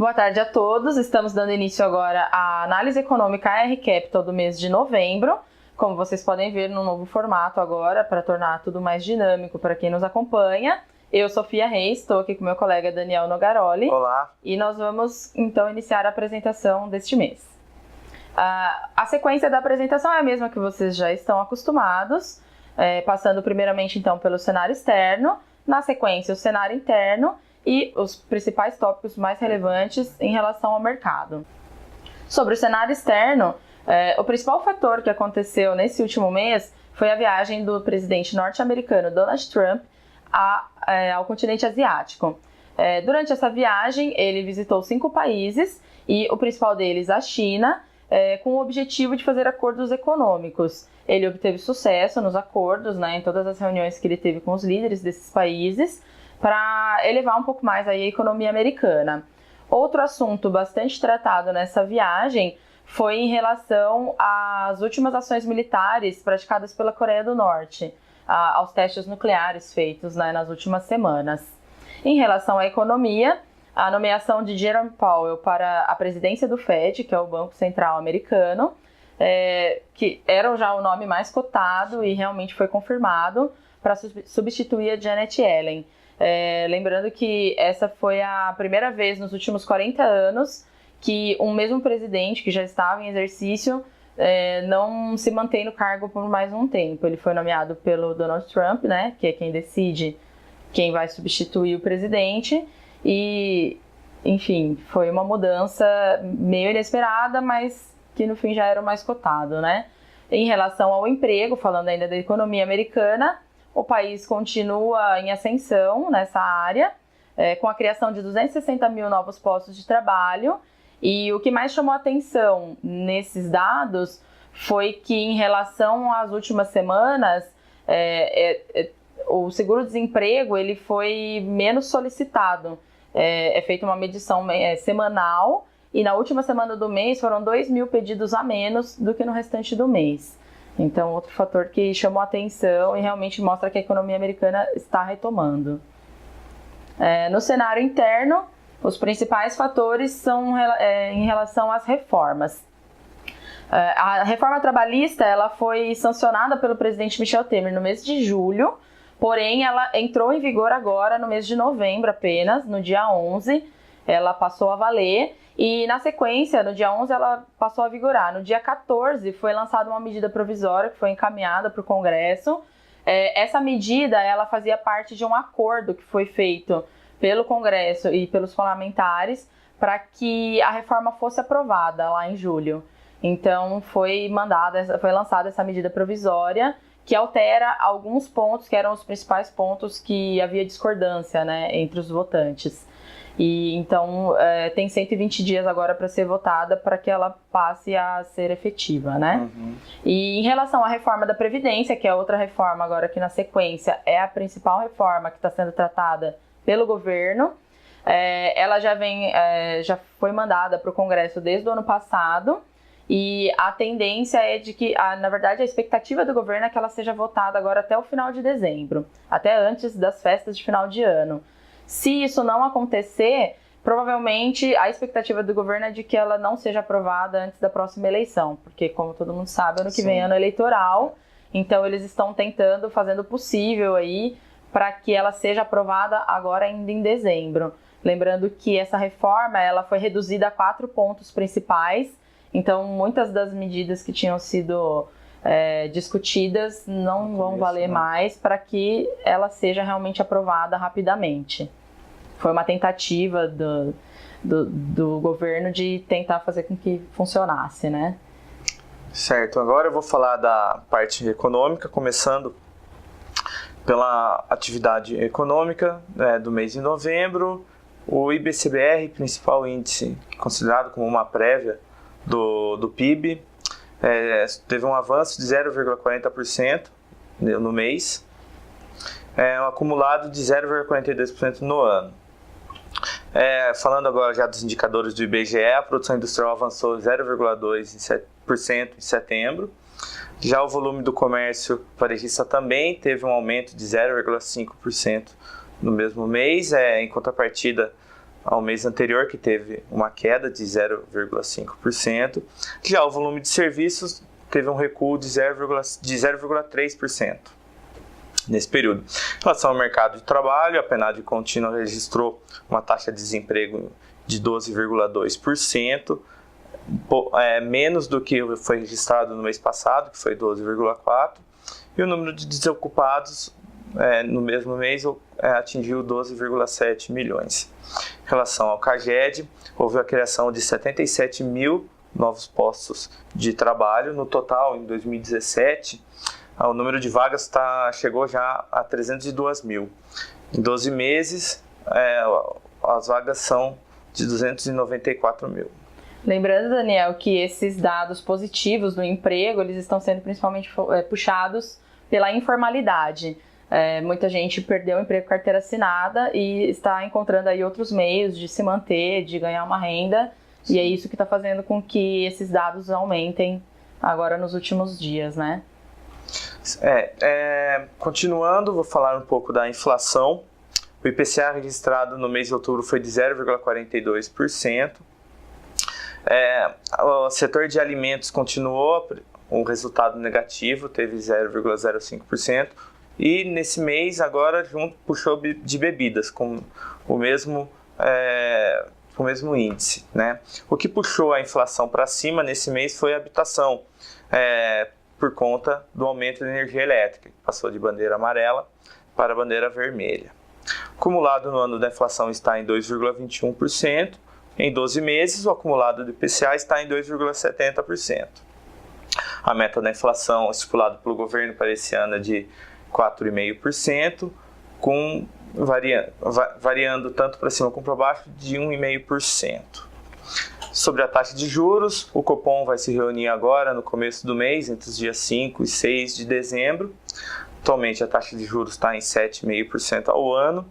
Boa tarde a todos. Estamos dando início agora à análise econômica AR Capital do mês de novembro. Como vocês podem ver, num novo formato agora, para tornar tudo mais dinâmico para quem nos acompanha. Eu, Sofia Reis, estou aqui com meu colega Daniel Nogaroli. Olá. E nós vamos, então, iniciar a apresentação deste mês. A sequência da apresentação é a mesma que vocês já estão acostumados, passando primeiramente, então, pelo cenário externo, na sequência, o cenário interno e os principais tópicos mais relevantes em relação ao mercado. Sobre o cenário externo, o principal fator que aconteceu nesse último mês foi a viagem do presidente norte-americano Donald Trump ao continente asiático. Durante essa viagem, ele visitou 5 países e o principal deles, a China, com o objetivo de fazer acordos econômicos. Ele obteve sucesso nos acordos, em todas as reuniões que ele teve com os líderes desses países, para elevar um pouco mais aí a economia americana. Outro assunto bastante tratado nessa viagem foi em relação às últimas ações militares praticadas pela Coreia do Norte, aos testes nucleares feitos nas últimas semanas. Em relação à economia, a nomeação de Jerome Powell para a presidência do Fed, que é o Banco Central americano, que era já o nome mais cotado e realmente foi confirmado para substituir a Janet Yellen. Lembrando que essa foi a primeira vez nos últimos 40 anos que um mesmo presidente que já estava em exercício não se mantém no cargo por mais um tempo. Ele foi nomeado pelo Donald Trump, que é quem decide quem vai substituir o presidente. E, enfim, foi uma mudança meio inesperada, mas que no fim já era o mais cotado, Em relação ao emprego, falando ainda da economia americana, o país continua em ascensão nessa área, com a criação de 260 mil novos postos de trabalho. E o que mais chamou atenção nesses dados foi que, em relação às últimas semanas, o seguro-desemprego ele foi menos solicitado. É feita uma medição semanal e na última semana do mês foram 2 mil pedidos a menos do que no restante do mês. Então, outro fator que chamou atenção e realmente mostra que a economia americana está retomando. No cenário interno, os principais fatores são em relação às reformas. A reforma trabalhista ela foi sancionada pelo presidente Michel Temer no mês de julho, porém ela entrou em vigor agora no mês de novembro apenas, no dia 11, ela passou a valer. E na sequência, no dia 11, ela passou a vigorar. No dia 14, foi lançada uma medida provisória que foi encaminhada para o Congresso. Essa medida ela fazia parte de um acordo que foi feito pelo Congresso e pelos parlamentares para que a reforma fosse aprovada lá em julho. Então, foi lançada essa medida provisória que altera alguns pontos que eram os principais pontos que havia discordância entre os votantes. E então tem 120 dias agora para ser votada para que ela passe a ser efetiva, Uhum. E em relação à reforma da Previdência, que é outra reforma agora que na sequência é a principal reforma que está sendo tratada pelo governo, ela já foi mandada para o Congresso desde o ano passado e a tendência é de que, na verdade, a expectativa do governo é que ela seja votada agora até o final de dezembro, até antes das festas de final de ano. Se isso não acontecer, provavelmente a expectativa do governo é de que ela não seja aprovada antes da próxima eleição, porque, como todo mundo sabe, ano que vem é ano eleitoral, então eles estão fazendo o possível aí para que ela seja aprovada agora ainda em dezembro. Lembrando que essa reforma ela foi reduzida a 4 pontos principais, então muitas das medidas que tinham sido discutidas não vão valer mais para que ela seja realmente aprovada rapidamente. Foi uma tentativa do governo de tentar fazer com que funcionasse, Certo, agora eu vou falar da parte econômica, começando pela atividade econômica do mês de novembro. O IBCBR, principal índice considerado como uma prévia do PIB, teve um avanço de 0,40% no mês, um acumulado de 0,42% no ano. Falando agora já dos indicadores do IBGE, a produção industrial avançou 0,2% em setembro. Já o volume do comércio varejista também teve um aumento de 0,5% no mesmo mês. Em contrapartida, ao mês anterior, que teve uma queda de 0,5%. Já o volume de serviços teve um recuo de 0,3% nesse período. Em relação ao mercado de trabalho, a PNAD contínua registrou uma taxa de desemprego de 12,2%, menos do que foi registrado no mês passado, que foi 12,4%, e o número de desocupados no mesmo mês atingiu 12,7 milhões. Em relação ao CAGED, houve a criação de 77 mil novos postos de trabalho. No total, em 2017, o número de vagas chegou já a 302 mil. Em 12 meses, as vagas são de 294 mil. Lembrando, Daniel, que esses dados positivos do emprego, eles estão sendo principalmente puxados pela informalidade. Muita gente perdeu o emprego carteira assinada e está encontrando aí outros meios de se manter, de ganhar uma renda. Sim. E é isso que está fazendo com que esses dados aumentem agora nos últimos dias, né? Continuando, vou falar um pouco da inflação. O IPCA registrado no mês de outubro foi de 0,42%. O setor de alimentos continuou um resultado negativo, teve 0,05%. E nesse mês, agora, puxou de bebidas, com o mesmo índice, né? O que puxou a inflação para cima nesse mês foi a habitação, por conta do aumento da energia elétrica, que passou de bandeira amarela para bandeira vermelha. Acumulado no ano da inflação está em 2,21%. Em 12 meses, o acumulado do IPCA está em 2,70%. A meta da inflação estipulada pelo governo para esse ano é de 4,5%, variando tanto para cima como para baixo de 1,5%. Sobre a taxa de juros, o Copom vai se reunir agora no começo do mês, entre os dias 5 e 6 de dezembro. Atualmente a taxa de juros está em 7,5% ao ano.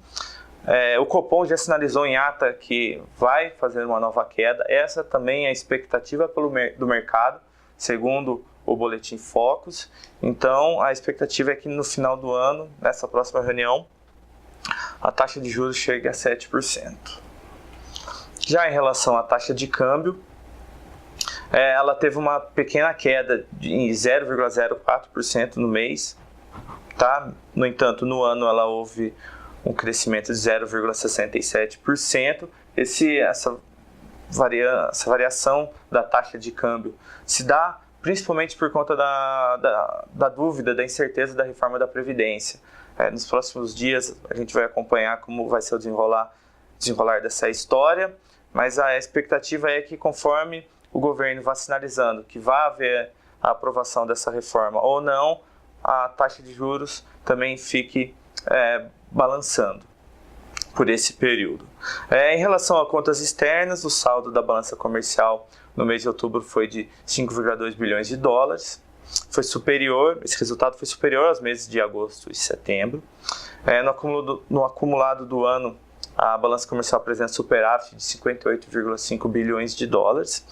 O Copom já sinalizou em ata que vai fazer uma nova queda. Essa também é a expectativa do mercado, segundo o Boletim Focus. Então, a expectativa é que no final do ano, nessa próxima reunião, a taxa de juros chegue a 7%. Já em relação à taxa de câmbio, ela teve uma pequena queda em 0,04% no mês. Tá? No entanto, no ano ela houve um crescimento de 0,67%. Essa variação da taxa de câmbio se dá principalmente por conta da dúvida, da incerteza da reforma da Previdência. Nos próximos dias a gente vai acompanhar como vai ser o desenrolar dessa história, mas a expectativa é que, conforme o governo vá sinalizando que vai haver a aprovação dessa reforma ou não, a taxa de juros também fique balançando por esse período. Em relação a contas externas, o saldo da balança comercial no mês de outubro foi de 5,2 bilhões de dólares. Esse resultado foi superior aos meses de agosto e setembro. No acumulado do ano, a balança comercial apresenta superávit de 58,5 bilhões de dólares,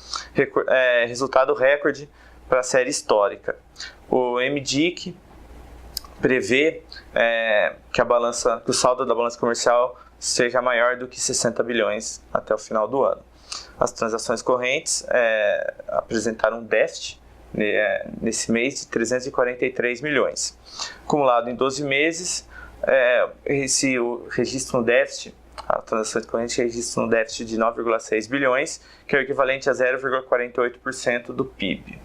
resultado recorde para a série histórica. O MDIC prevê que o saldo da balança comercial seja maior do que 60 bilhões até o final do ano. As transações correntes apresentaram um déficit nesse mês de 343 milhões. Acumulado em 12 meses, registra um déficit, as transações correntes registram um déficit de 9,6 bilhões, que é o equivalente a 0,48% do PIB.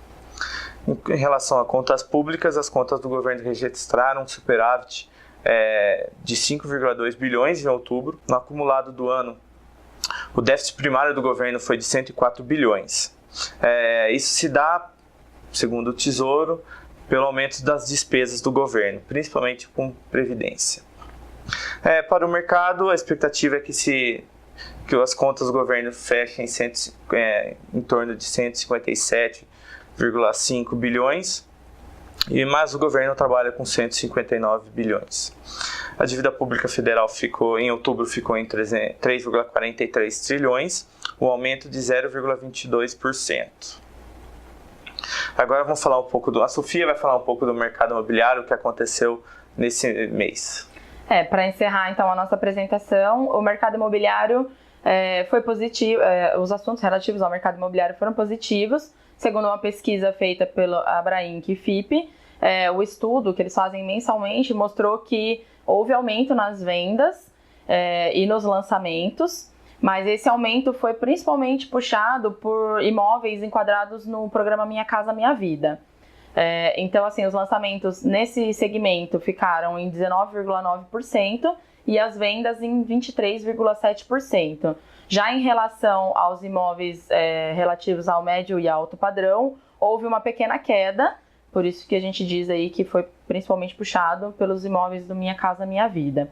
Em relação a contas públicas, as contas do governo registraram um superávit de 5,2 bilhões em outubro. No acumulado do ano, o déficit primário do governo foi de 104 bilhões. Isso se dá, segundo o Tesouro, pelo aumento das despesas do governo, principalmente com previdência. Para o mercado, a expectativa é que as contas do governo fechem em torno de 157,5 bilhões, mas o governo trabalha com 159 bilhões. A dívida pública federal em outubro ficou em 3,43 trilhões, um aumento de 0,22%. Agora vamos falar um pouco a Sofia vai falar um pouco do mercado imobiliário, o que aconteceu nesse mês. Para encerrar então a nossa apresentação, o mercado imobiliário foi positivo, os assuntos relativos ao mercado imobiliário foram positivos, segundo uma pesquisa feita pelo Abrainc e FIPE. O estudo que eles fazem mensalmente mostrou que houve aumento nas vendas e nos lançamentos, mas esse aumento foi principalmente puxado por imóveis enquadrados no programa Minha Casa Minha Vida. Então, assim, os lançamentos nesse segmento ficaram em 19,9% e as vendas em 23,7%. Já em relação aos imóveis relativos ao médio e alto padrão, houve uma pequena queda, por isso que a gente diz aí que foi principalmente puxado pelos imóveis do Minha Casa Minha Vida.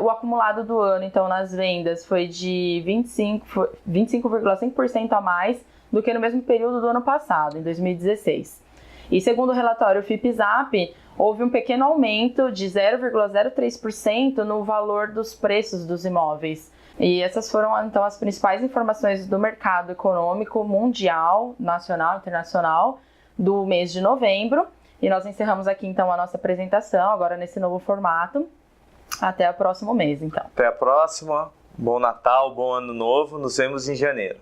O acumulado do ano, então, nas vendas foi de 25,5% a mais do que no mesmo período do ano passado, em 2016. E segundo o relatório FIPE-ZAP, houve um pequeno aumento de 0,03% no valor dos preços dos imóveis. E essas foram, então, as principais informações do mercado econômico mundial, nacional e internacional, do mês de novembro. E nós encerramos aqui, então, a nossa apresentação, agora nesse novo formato. Até o próximo mês, então. Até a próxima. Bom Natal, bom Ano Novo. Nos vemos em janeiro.